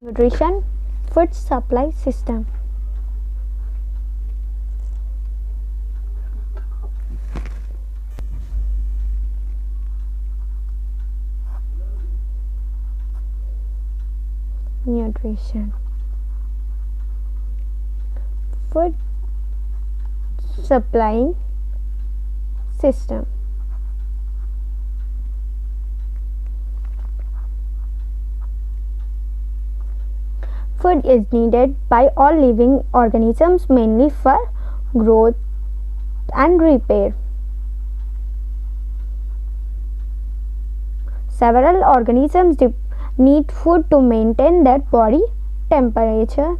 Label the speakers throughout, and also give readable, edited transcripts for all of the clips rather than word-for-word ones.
Speaker 1: Nutrition food supply system. Nutrition food supplying system. Food is needed by all living organisms mainly for growth and repair. Several organisms need food to maintain their temperature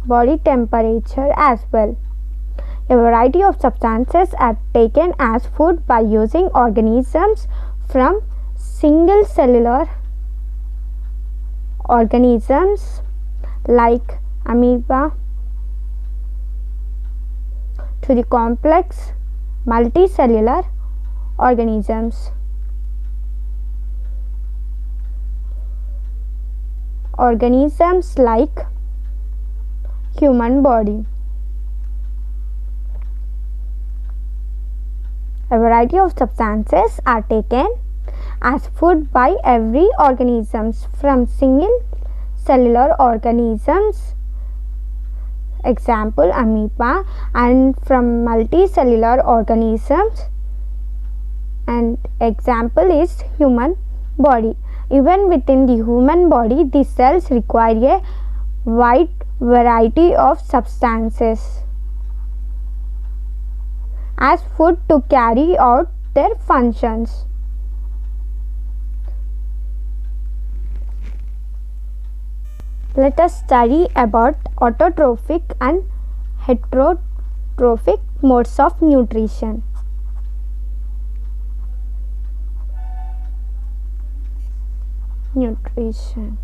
Speaker 1: body temperature as well. A variety of substances are taken as food by using organisms from single cellular organisms like amoeba to the complex multicellular organisms. Organisms like human body. A variety of substances are taken as food by every organisms from single cellular organisms, example amoeba, and from multicellular organisms, and example is human body. Even within the human body, the cells require a wide variety of substances as food to carry out their functions. Let us study about autotrophic and heterotrophic modes of nutrition. Nutrition.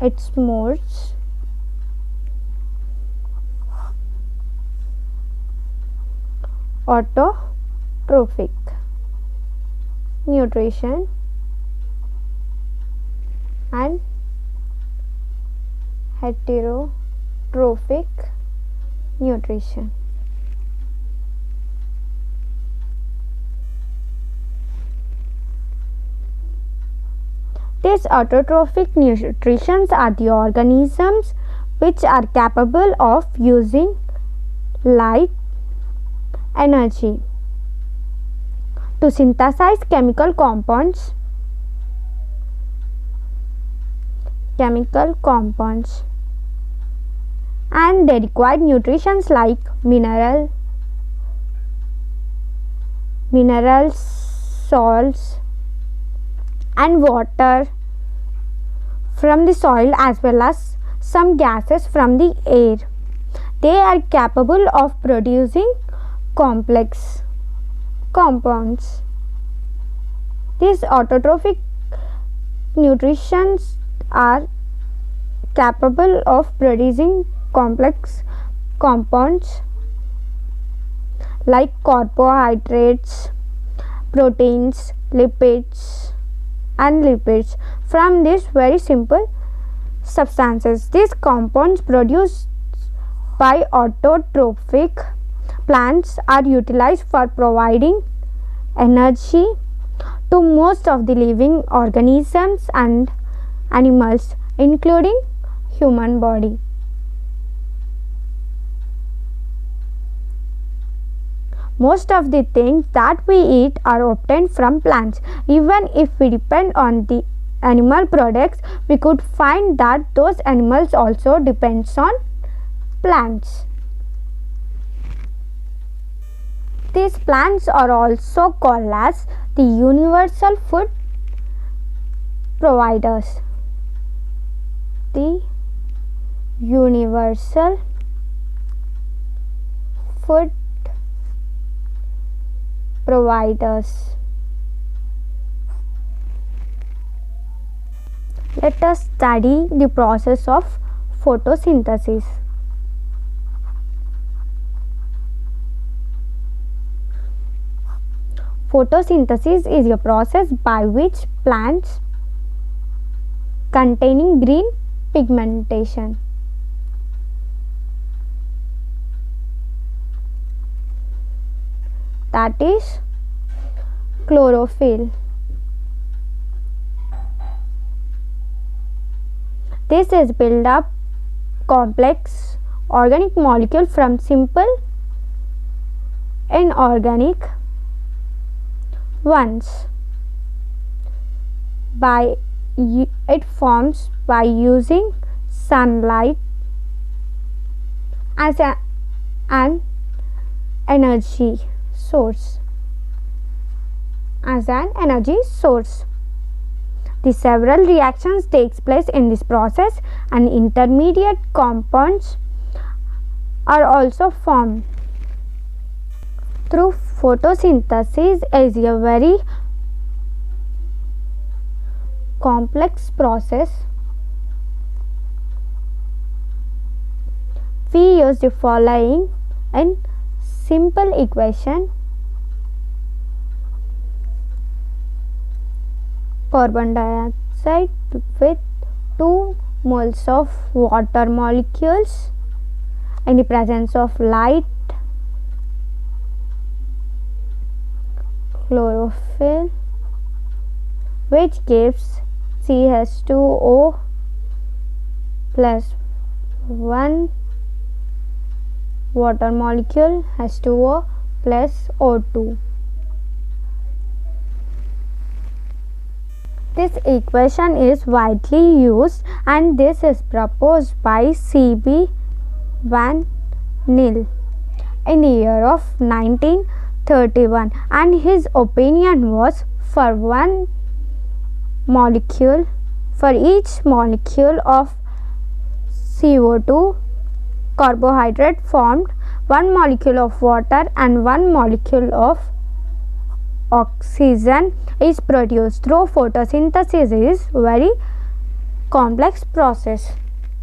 Speaker 1: Its modes. Autotrophic nutrition and heterotrophic nutrition. These autotrophic nutritions are the organisms which are capable of using light energy to synthesize chemical compounds and they require nutrients like minerals, salts and water from the soil as well as some gases from the air. They are capable of producing complex compounds. These autotrophic nutrients are capable of producing complex compounds like carbohydrates, proteins, lipids from these very simple substances. These compounds produced by autotrophic plants are utilized for providing energy to most of the living organisms and animals, including human body. Most of the things that we eat are obtained from plants. Even if we depend on the animal products, we could find that those animals also depends on plants. These plants are also called as the universal food providers. The universal food providers. Let us study the process of photosynthesis. Photosynthesis is a process by which plants containing green pigmentation. That is chlorophyll. This is built up complex organic molecule from simple inorganic ones. It forms by using sunlight as an energy source. The several reactions takes place in this process, and intermediate compounds are also formed. Through photosynthesis is a very complex process. We use the following in simple equation: carbon dioxide with 2 moles of water molecules in the presence of light, chlorophyll, which gives CH2O plus 1 water molecule H2O plus O2. This equation is widely used, and this is proposed by C.B. van Til in the year of 1931, and his opinion was for each molecule of CO2 carbohydrate formed, 1 molecule of water and 1 molecule of oxygen is produced. Through photosynthesis is very complex process,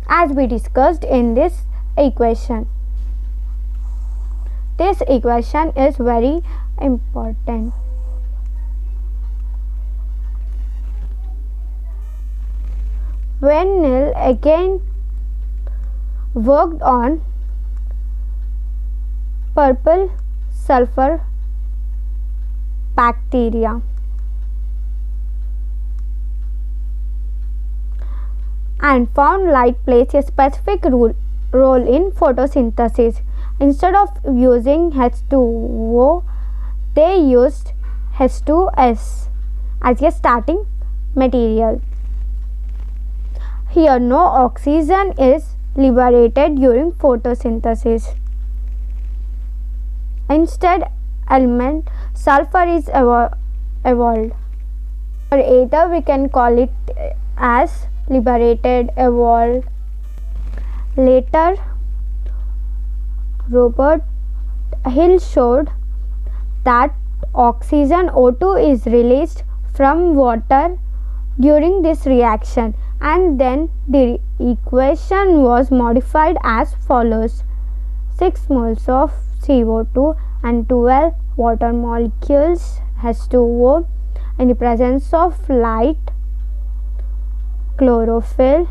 Speaker 1: as we discussed in this equation. This equation is very important. Van Til again worked on purple sulfur bacteria and found light plays a specific role in photosynthesis. Instead of using H2O, they used H2S as a starting material. Here no oxygen is liberated during photosynthesis. Instead, element sulfur is evolved, or either we can call it as liberated, evolved. Later, Robert Hill showed that oxygen O2 is released from water during this reaction, and then the equation was modified as follows: 6 moles of CO2 and 12 water molecules H2O in the presence of light, chlorophyll,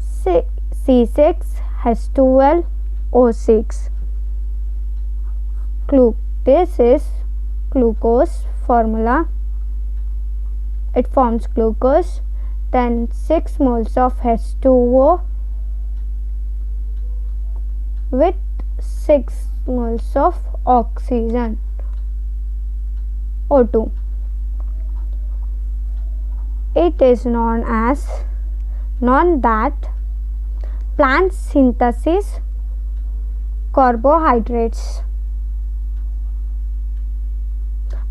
Speaker 1: C6H12O6. This is glucose formula. It forms glucose, then 6 moles of H2O with 6 moles of oxygen O2. It is known that plants synthesize carbohydrates.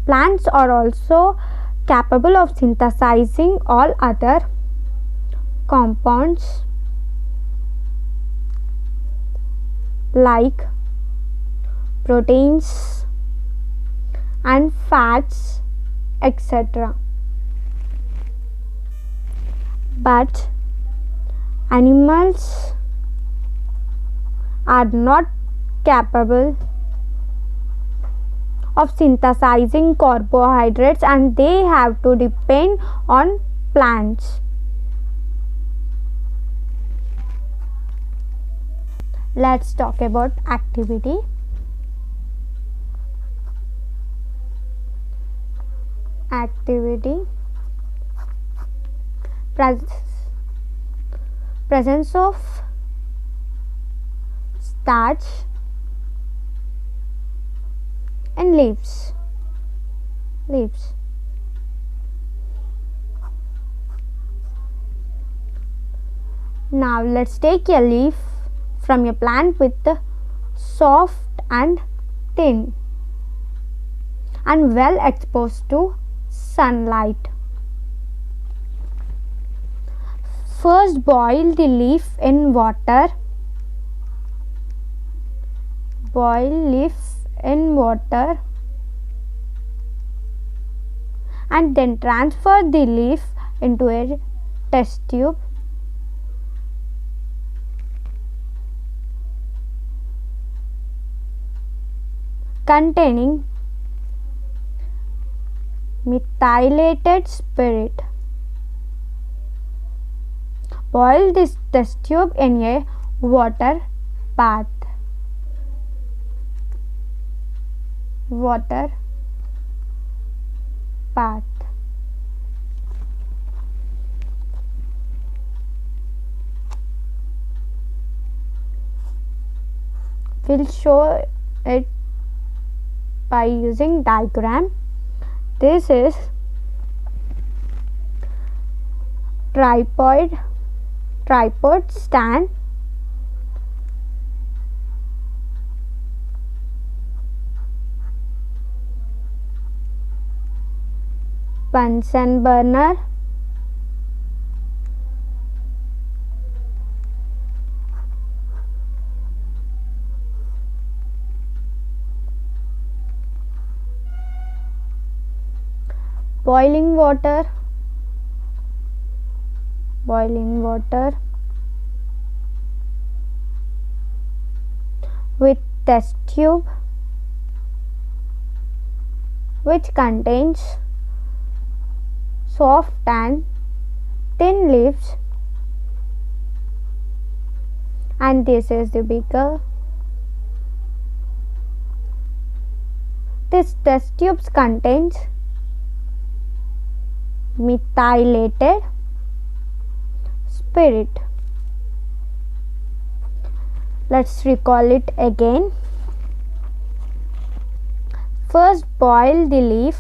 Speaker 1: Plants are also capable of synthesizing all other compounds like proteins and fats, etc. But animals are not capable of synthesizing carbohydrates, and they have to depend on plants. Let's talk about activity. Presence of starch and leaves. Now let's take a leaf from a plant with soft and thin and well exposed to sunlight. First boil the leaf in water. And then transfer the leaf into a test tube. Containing methylated spirit. Boil this test tube in a water bath. We'll show it by using diagram. This is tripod stand. Bunsen burner. Boiling water. With test tube which contains soft and thin leaves, and this is the beaker. This test tube contains methylated spirit. Let's recall it again. First boil the leaf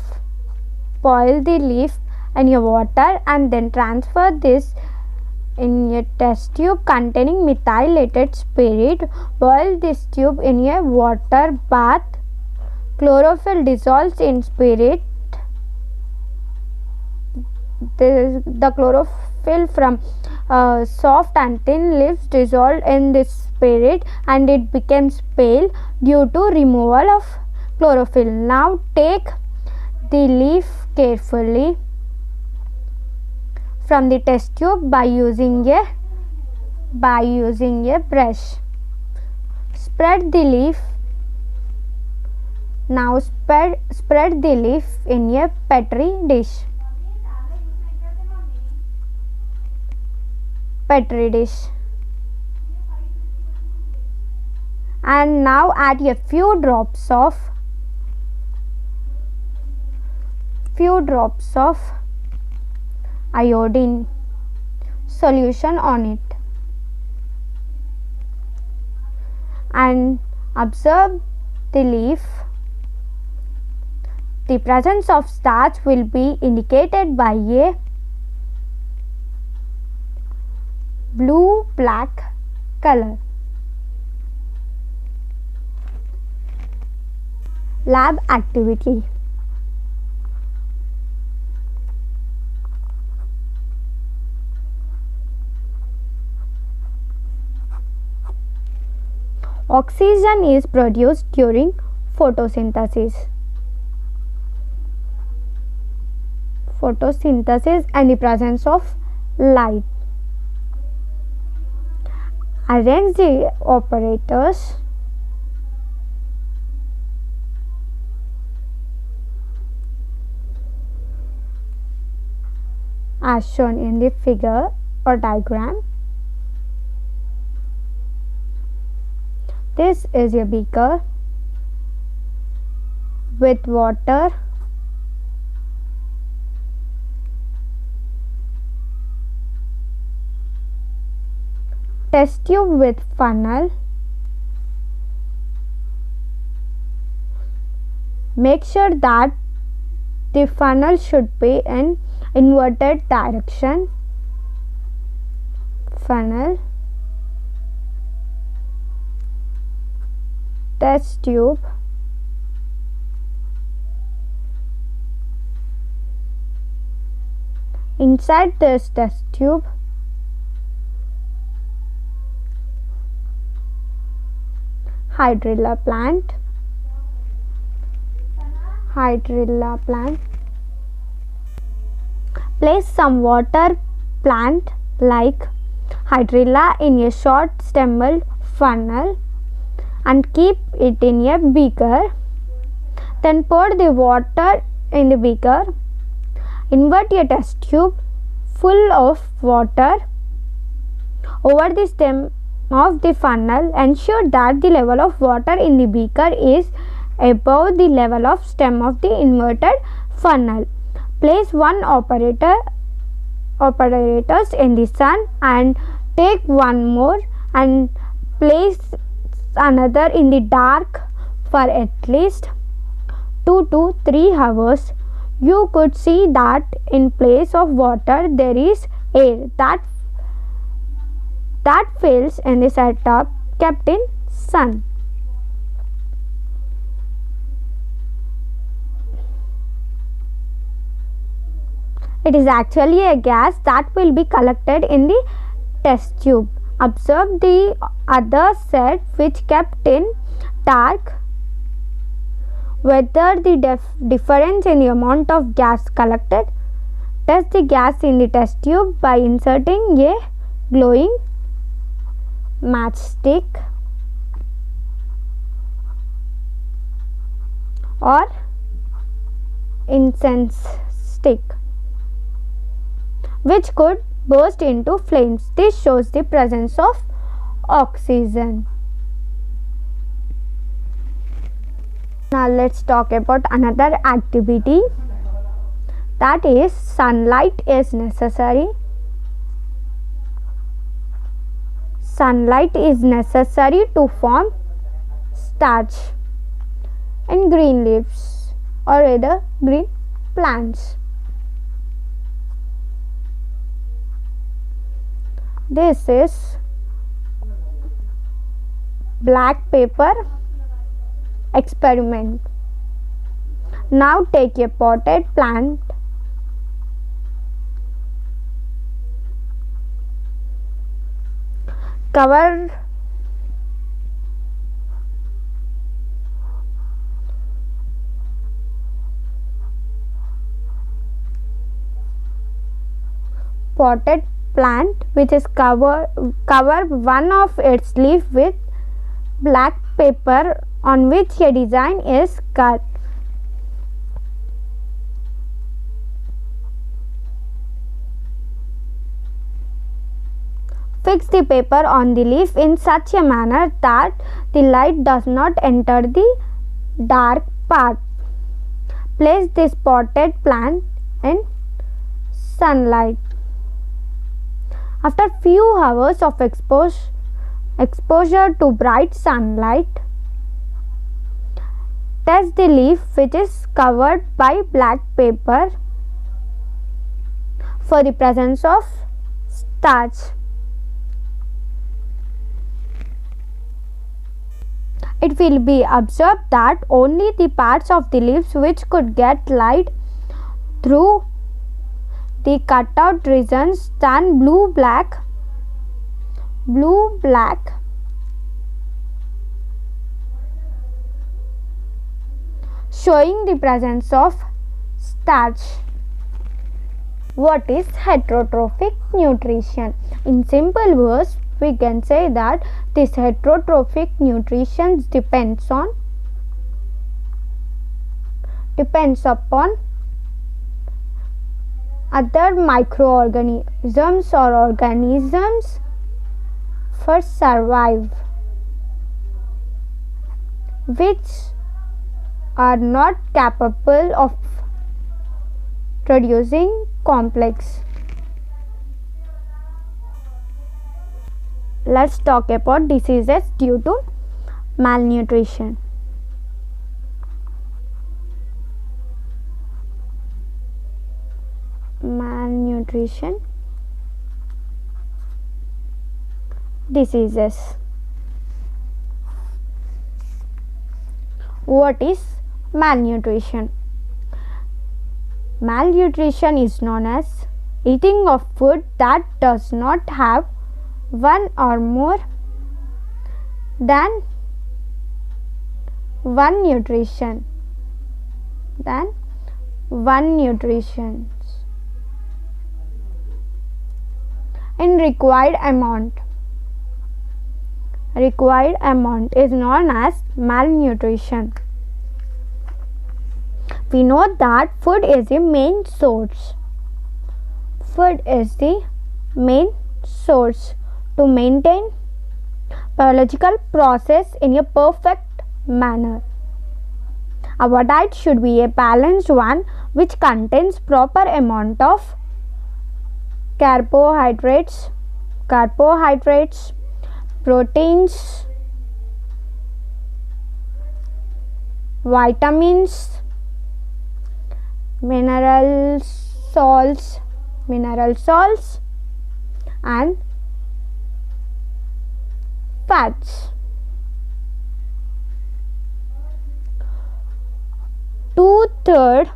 Speaker 1: in your water and then transfer this in a test tube containing methylated spirit. Boil this tube in a water bath. Chlorophyll dissolves in spirit. The chlorophyll from soft and thin leaves dissolved in this spirit and it becomes pale due to removal of chlorophyll. Now take the leaf carefully from the test tube by using a brush. Spread the leaf. Now spread the leaf in a petri dish. And now add a few drops of iodine solution on it and observe the leaf. The presence of starch will be indicated by a blue-black color. Lab activity. Oxygen is produced during photosynthesis and the presence of light. Arrange the operators as shown in the figure or diagram. This is a beaker with water, test tube with funnel. Make sure that the funnel should be in inverted direction. Funnel, test tube, inside this test tube hydrilla plant, place some water plant like hydrilla in a short stemmed funnel and keep it in a beaker. Then pour the water in the beaker. Invert a test tube full of water over the stem of the funnel. Ensure that the level of water in the beaker is above the level of stem of the inverted funnel. Place one operators in the sun and take one more and place another in the dark for at least 2 to 3 hours. You could see that in place of water there is air that fills in the setup kept in sun. It is actually a gas that will be collected in the test tube. Observe the other set which kept in dark whether the difference in the amount of gas collected. Test the gas in the test tube by inserting a glowing matchstick or incense stick, which could burst into flames. This shows the presence of oxygen. Now let's talk about another activity, that is sunlight is necessary. Sunlight is necessary to form starch in green leaves or rather green plants. This is black paper experiment. Now take a potted plant, cover potted plant which is cover one of its leaf with black paper on which a design is cut. Fix the paper on the leaf in such a manner that the light does not enter the dark part. Place this potted plant in sunlight. After few hours of exposure to bright sunlight, test the leaf which is covered by black paper for the presence of starch. It will be observed that only the parts of the leaves which could get light through the cutout regions than blue black showing the presence of starch. What is heterotrophic nutrition? In simple words, we can say that this heterotrophic nutrition depends upon other microorganisms or organisms first survive, which are not capable of producing complex. Let's talk about diseases due to malnutrition. Malnutrition diseases. What is malnutrition? Malnutrition is known as eating of food that does not have one or more than one nutrition in required amount is known as malnutrition. We know that food is the main source to maintain biological process in a perfect manner. Our diet should be a balanced one which contains proper amount of carbohydrates, proteins, vitamins, mineral salts and fats. 2/3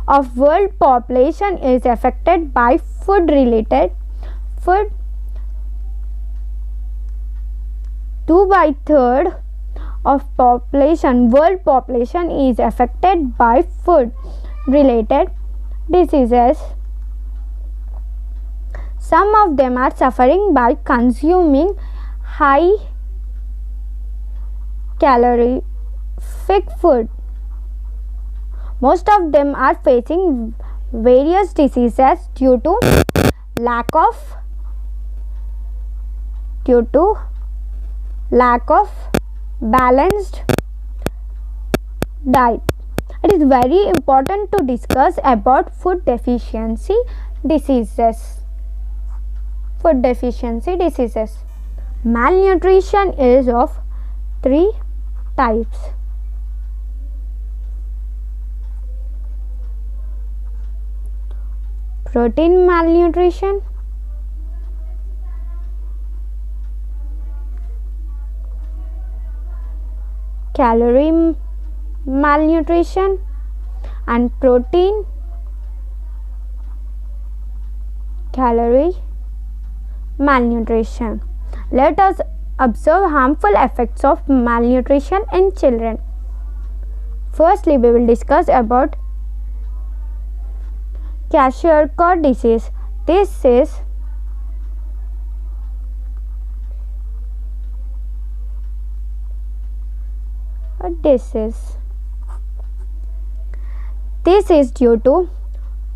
Speaker 1: of world population is affected by food. 2/3 of world population is affected by food related diseases. Some of them are suffering by consuming high calorific food. Most of them are facing various diseases due to lack of balanced diet. It is very important to discuss about food deficiency diseases. Malnutrition is of 3 types. Protein malnutrition, calorie malnutrition and protein calorie malnutrition. Let us observe harmful effects of malnutrition in children. Firstly, we will discuss about Kwashiorkor disease. This is due to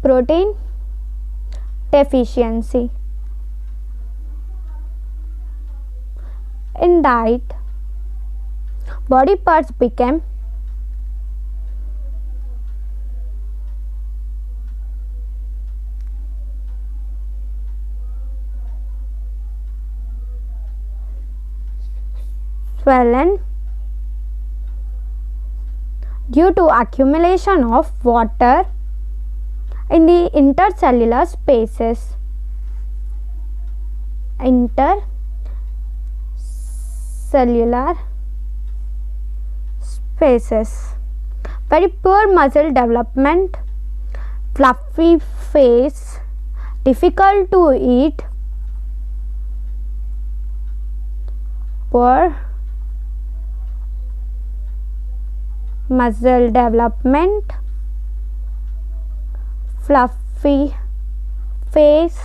Speaker 1: protein deficiency in diet. Body parts become swollen due to accumulation of water in the intercellular spaces. Very poor muscle development, fluffy face, difficult to eat, poor muscle development, fluffy face,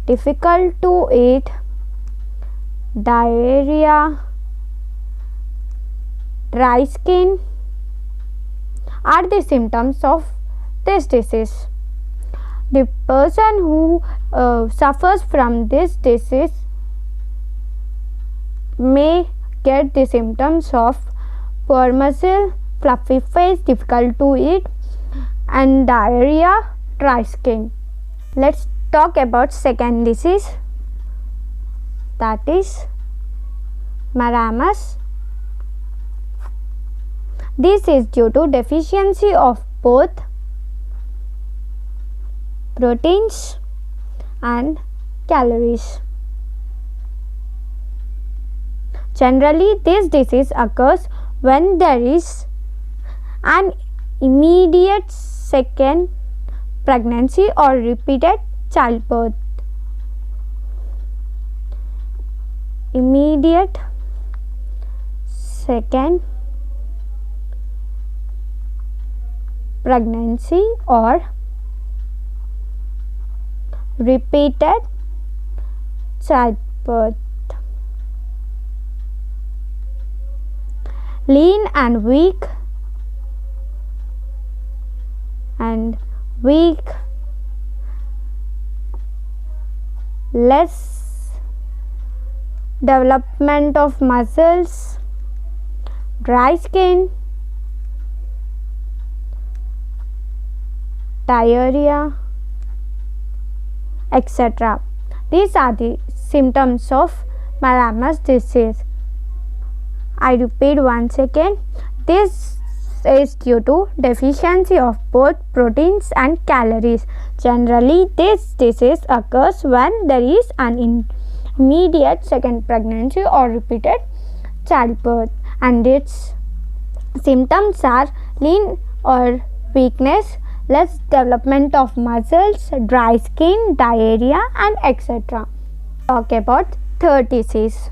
Speaker 1: difficult to eat, diarrhea, dry skin are the symptoms of this disease? The person who suffers from this disease may get the symptoms of poor muscle, fluffy face, difficult to eat, and diarrhea, dry skin. Let's talk about second disease, that is marasmus. This is due to deficiency of both proteins and calories. Generally, this disease occurs when there is an immediate second pregnancy or repeated childbirth. Immediate second pregnancy or repeated childbirth. Lean and weak less development of muscles, dry skin, diarrhea, etc. These are the symptoms of marasmus disease. I repeat once again, this is due to deficiency of both proteins and calories. Generally, this disease occurs when there is an immediate second pregnancy or repeated childbirth, and its symptoms are lean or weakness, less development of muscles, dry skin, diarrhea, and etc. Talk about third disease,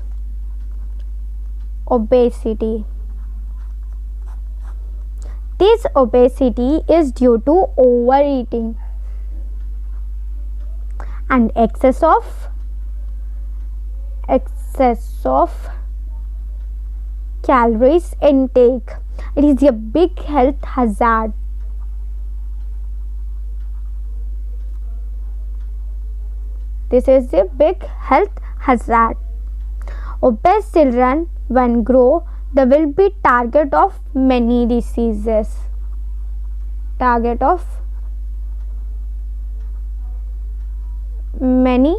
Speaker 1: obesity. This obesity is due to overeating and excess of calories intake. It is a big health hazard. This is a big health hazard. Obese children, when grow, they will be target of many diseases. Target of many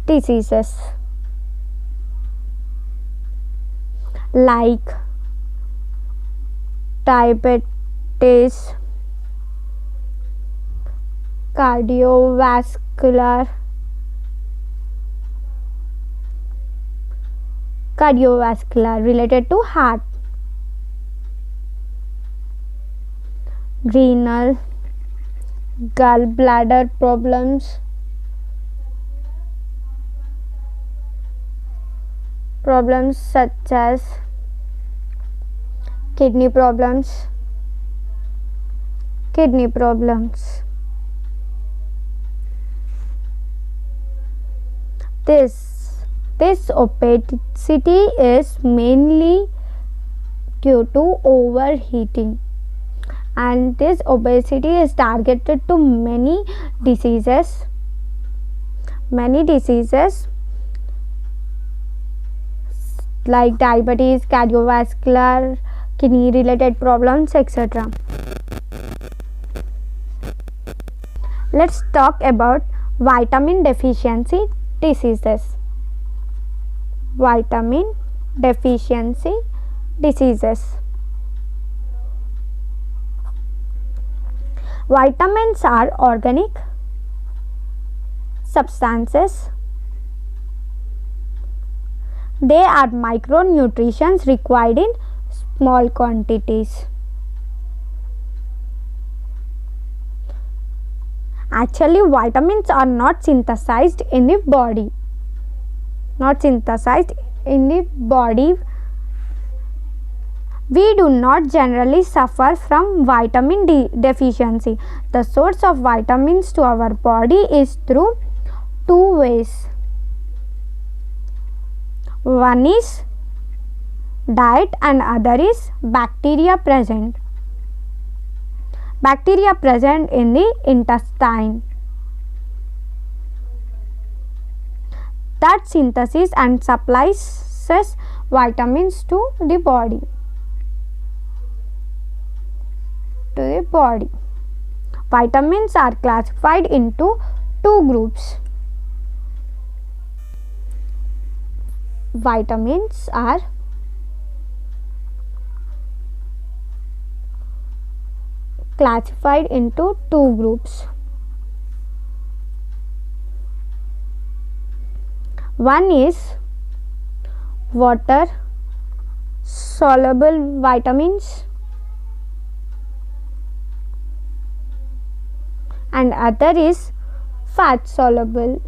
Speaker 1: diseases like diabetes, cardiovascular related to heart, renal, gallbladder problems such as kidney problems. This obesity is mainly due to overheating, and this obesity is targeted to many diseases like diabetes, cardiovascular, kidney related problems, etc. Let's talk about vitamin deficiency diseases. Vitamin deficiency diseases. Vitamins are organic substances. They are micronutrients required in small quantities. Actually, vitamins are not synthesized in the body. We do not generally suffer from vitamin D deficiency. The source of vitamins to our body is through two ways. One diet, and other is bacteria present. Bacteria present in the intestine that synthesis and supplies vitamins to the body. Vitamins are classified into two groups. Vitamins are classified into two groups. One is water soluble vitamins and other is fat soluble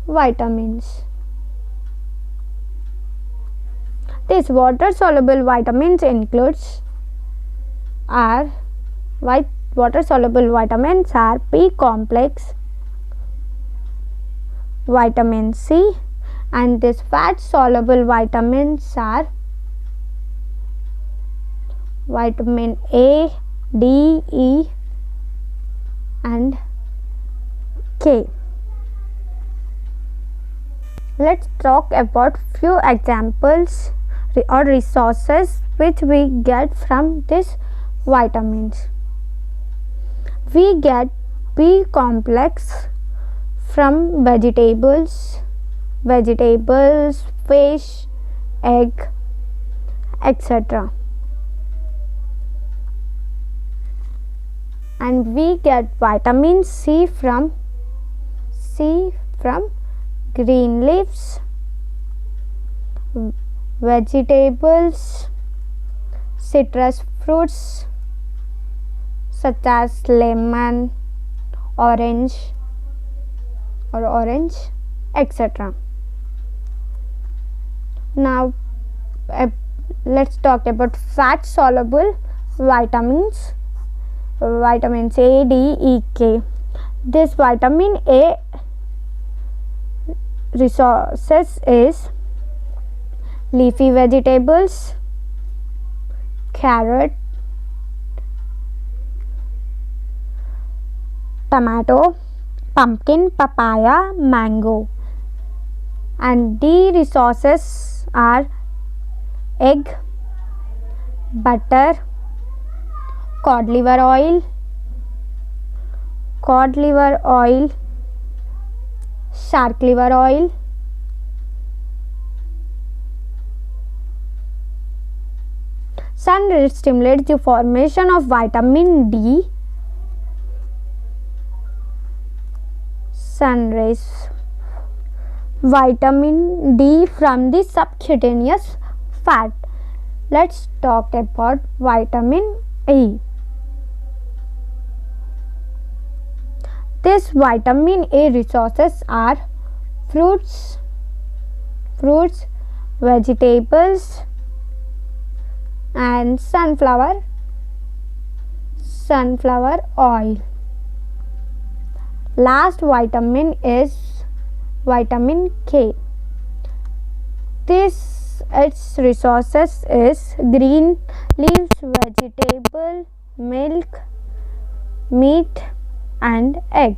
Speaker 1: vitamins. These water soluble vitamins includes water soluble vitamins are B complex, vitamin C, and these fat soluble vitamins are vitamin A, D, E and K. Let's talk about few examples or resources which we get from these vitamins. We get B complex from vegetables, fish, egg, etc. And we get vitamin C from green leaves, vegetables, citrus fruits such as lemon, orange, etc. Now let's talk about fat soluble vitamins. Vitamins A, D, E, K. This vitamin A resources is leafy vegetables, carrot, tomato, pumpkin, papaya, mango. And D resources are egg, butter, cod liver oil, shark liver oil, sun stimulates the formation of vitamin D. Sun rays vitamin D from the subcutaneous fat. Let's talk about vitamin E. This vitamin A resources are fruits, vegetables and sunflower oil. Last vitamin is vitamin K. Its resources is green leaves, vegetable, milk, meat and egg.